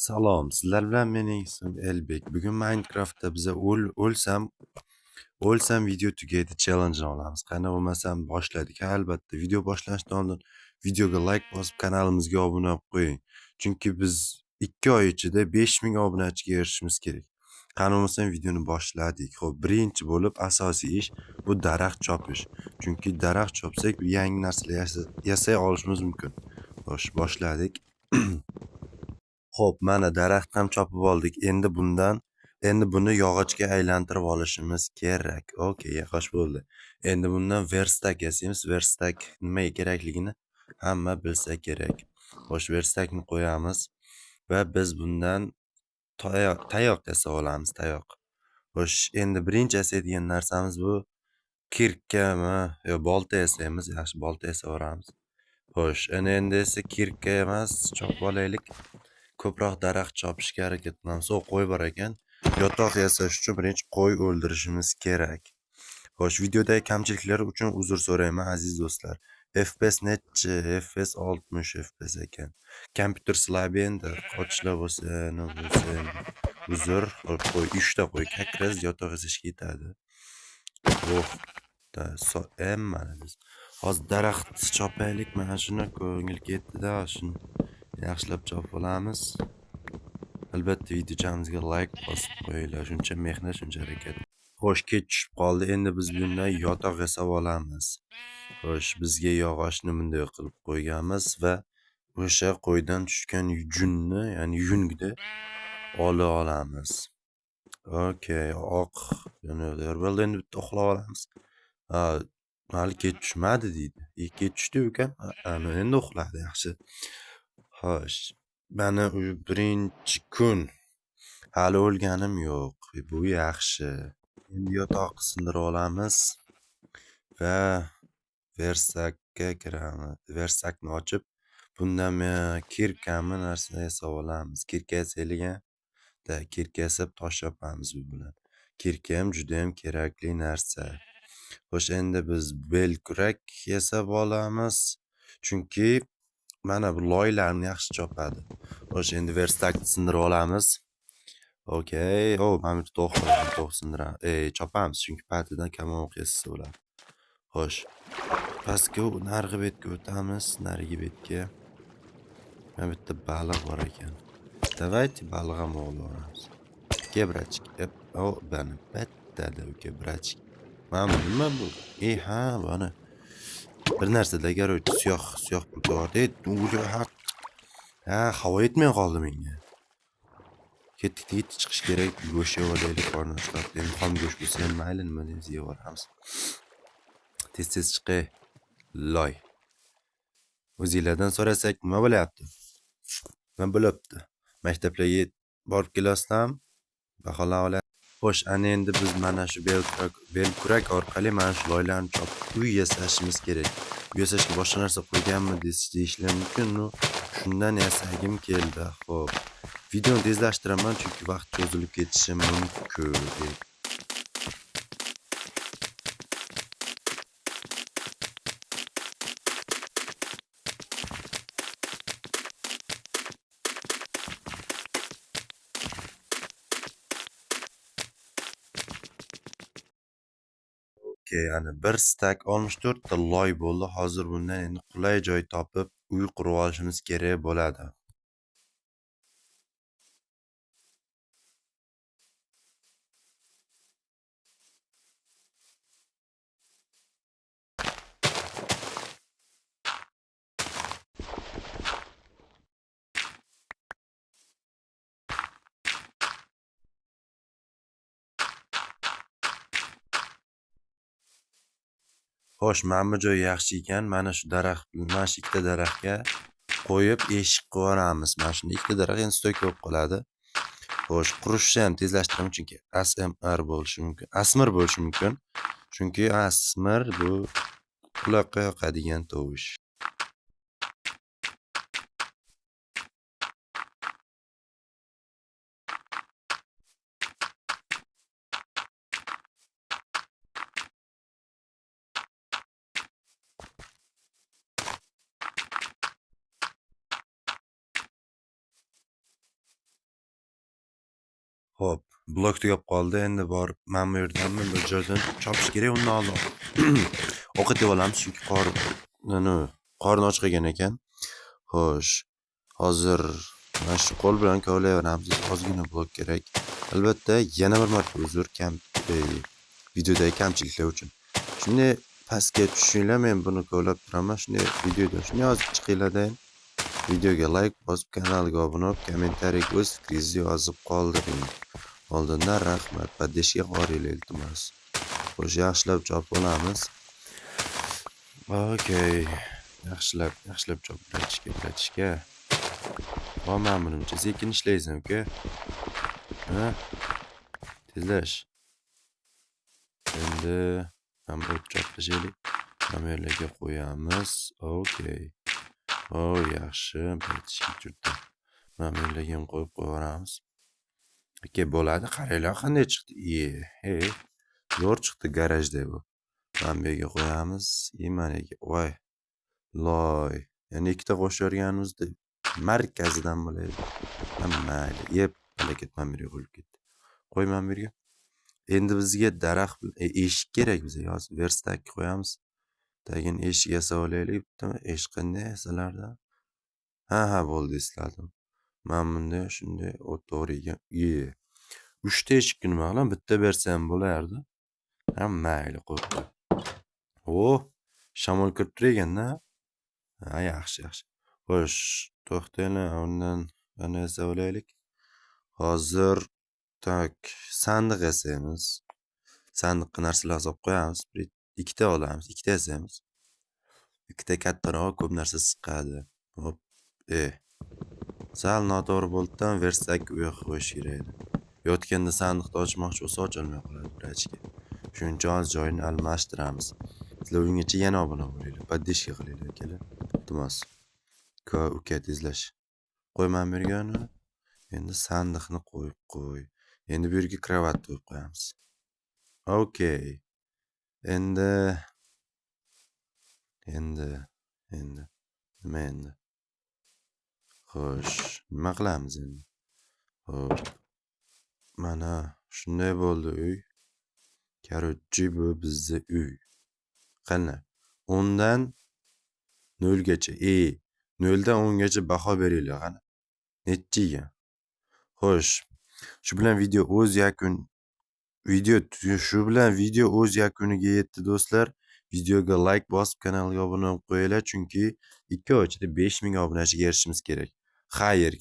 Salom, sizlar bilan mening ismim Elbek. Bugun Minecraftda biza o'lsam video tugaydi challenge olamiz. Qani bo'lmasam boshladik. Albatta, video boshlashdan oldin videoga like bosib, kanalimizga obuna bo'lib qo'ying. Chunki biz 2 oy ichida 5000 obunachiga erishishimiz kerak. Qani bo'lmasam videoni boshladik. Xo'p, birinchi bo'lib asosiy ish bu daraxt chopish. Chunki daraxt chopsak, yangi narsalar yasay olishimiz mumkin. Xo'sh, boshladik. Xo'p, mana daraxt ham chopib oldik. Endi buni yog'ochga aylantirib olishimiz kerak. Okey, yaxshi bo'ldi. Endi bundan verstak yasaymiz. Verstak nima kerakligini hamma bilsa kerak. Xo'sh, verstakni qo'yamiz va biz bundan tayoq yasab olamiz, tayoq. Xo'sh, endi birinchi yasaydigan narsamiz bu kirkami yo bolta yasaymiz. Yaxshi, bolta yasab olamiz. Xo'sh, endi esa kirka emas, chopib olaylik. Ko'proq daraxt chopishga harakat qilamiz. Qo'y bor ekan. Yotoq yasash uchun birinchi qo'y o'ldirishimiz kerak. Xo'sh, videodagi kamchiliklar uchun uzr so'rayman aziz do'stlar. FPS nechi? FPS 60 FPS ekan. Kompyuter slabender, qochishlar bo'lsa, nima bo'lsa uzr. Qo'y 3 ta qo'y kakras yotoq yasashga yetadi. Mana biz hozir daraxt chopaylik. Mana shuni ko'ngil ketdi-da, shuni yaxshilab chopib olamiz. Albatta videochamizga like bosib qo'yinglar. Shuncha mehnat, shuncha harakat. Xo'sh, kech tushib qoldi. Endi biz bundan yotoq yasab olamiz. Xo'sh, bizga yog'ochni bunday qilib qo'yganmiz va o'sha qo'ydan tushgan junni, ya'ni yungni olib olamiz. Okey, oq bo'ldi. Endi bitta uxlab olamiz. Hali kech tushmadi deydi. Kech tushdi ekan. Endi uxladi, yaxshi. Xo'sh, mana birinchi kun. Hali o'lganim yo'q. Bu yaxshi. Endi yotoqni sindirib olamiz va versakka kiramiz. Versakni ochib, bundan kirkami narsa yasab olamiz. Kirka yasaylik. Kirka yasab tosh yopamiz bu bilan. Kirka ham juda ham kerakli narsa. Xo'sh, endi biz belkurak yasab olamiz. Chunki mana bu loylarni yaxshi chopadi. Xo'sh, endi versakni sindirib olamiz. Okey. Mana bu to'q sindiramiz. Chopamiz, chunki patidan kamon o'qiyasiz bo'ladi. Xo'sh. Pastga narigi betga o'tamiz, narigi betga. Mana bu yerda baliq bor ekan. Давайте baliq ham olib olamiz. Kebrachik. Bani bittada uka brachik. Mana nima bu? Ha, bani. Bir narsada garovchi siyoh pulga bor. Havo yetmay qoldi menga. Ketdik, chiqish kerak. Go'sht yeb olaylik, qorni ochqab. Endi xom go'sht bo'lsa ham mayli, nima deymiz, yeb olamiz. Tez chiqay. Loy. O'zingizlardan so'rasak, nima bo'lyapti? Nima bo'libdi? Maktablarga borib kelasizlarmi? Baholar olaylik. Xo'sh, ana endi biz mana shu belkurak orqali mana shu loylarni chopib uy yasashimiz kerak. Uy yasashga boshqa narsa qo'yganmi deyishlar mumkin. Shundan yasagim keldi. Xo'p. Videoni tezlashtiraman chunki vaqt cho'zilib ketishi mumkin. Ya'ni 1 stak 64 ta loy bo'ldi. Hozir bundan endi qulay joy topib uy qurib olishimiz kerak bo'ladi. Xo'sh, mana bu joy yaxshi ekan. Mana shu ikkita daraxtga qo'yib eshik qilamiz. Mana shunda ikkita daraxt endi stoyka bo'lib qoladi. Xo'sh, qurishni ham tezlashtiraman chunki ASMR bo'lishi mumkin. Asmir bo'lishi mumkin. Chunki asmir bu quloqqa yoqadigan tovush. Hop, blok tugab qoldi. Endi borib mana bu yerdanmi bir joydan chopish kerak. Undan oldin ovqat yeb olamiz, chunki qorni och qolgan ekan. Xo'sh, hozir mana shu qo'l bilan kovlayveramiz. Ozgina blok kerak. Albatta, yana bir marta uzr videodagi kamchiliklar uchun. Shunday pastga tushinglar, men buni kovlab turaman. Shunday videoda shunday yozib chiqinglar. Videoga like bosib, kanalga obuna bo'lib, kommentariyaga o'z fikringizni yozib qoldiring. Oldindan rahmat, podдержка qo'yinglar iltimos. Xo'sh, yaxshilab chopib olamiz. Okey. Yaxshilab chopib biratishga. Mana bunimcha sekin ishlaysan, uka. Ha? Tezlash. Endi ham o't choplashaylik. Kamerlarga qo'yamiz. Okey. Yaxshi, biratishga turdi. Mana bunlarga ham qo'yib qo'yamiz. Aka bo'ladi, qaranglar qanday chiqdi. Zo'r chiqdi garajda bu. Mana bu yerga qo'yamiz. Maniga, voy. Loy. Yana ikkita qo'shib yorganimizda markazidan bo'ladi. Mayli, harakat mana bu yerga qo'yib ketdi. Qo'y mana bu yerga. Endi bizga daraxt eshik kerak bizga. Yozib verstak qo'yamiz. Tagin eshik yasab olaylik. Eshik qanday yasalardan? Ha, bo'ldi, esladim. Mana bunday shunday o'to'riga. 3 ta eshik nima qilам? Bitta bersa ham bo'lardi. Mayli, qo'yib. Shamol kirib turar ekan-da. Yaxshi. Xo'sh, to'xtanglar, undan qani yasab olaylik. Hozir sandiq yasaymiz. Sandiqqa narsalar solib qo'yamiz. Ikkita olamiz, ikkita yasaymiz. Ikkita kattaroq, ko'p narsa siqadi. Hop. Sal noto'g'ri bo'ldi-dan versak u yoqqa qo'yish kerak edi. Yotganda sandiqni ochmoqchi bo'lsa ochilmay qoladi biratishga. Shuning uchun joyini almashtiramiz. Sizlar ungacha yana obuna bo'linglar, podдержка qilinglar akalar. Iltimos. Uka tezlash. Qo'yman bu yerga. Endi sandiqni qo'y. Endi bu yerga kravat qo'yib qo'yamiz. Okey. Endi nima endi? Xo'sh, nima qilamiz endi? Hop. Mana shunday bo'ldi uy. Короче, bu bizning uy. Qani? 10 dan 0 gacha. 0 dan 10 gacha baho beringlar, qani. Nechi ekan? Xo'sh. Shu bilan video o'z yakuniga yetdi do'stlar. Videoga like bosib, kanalga obuna bo'lib qo'yinglar, chunki 2 oy ichida 5000 obunachiga erishimiz kerak. Xayr.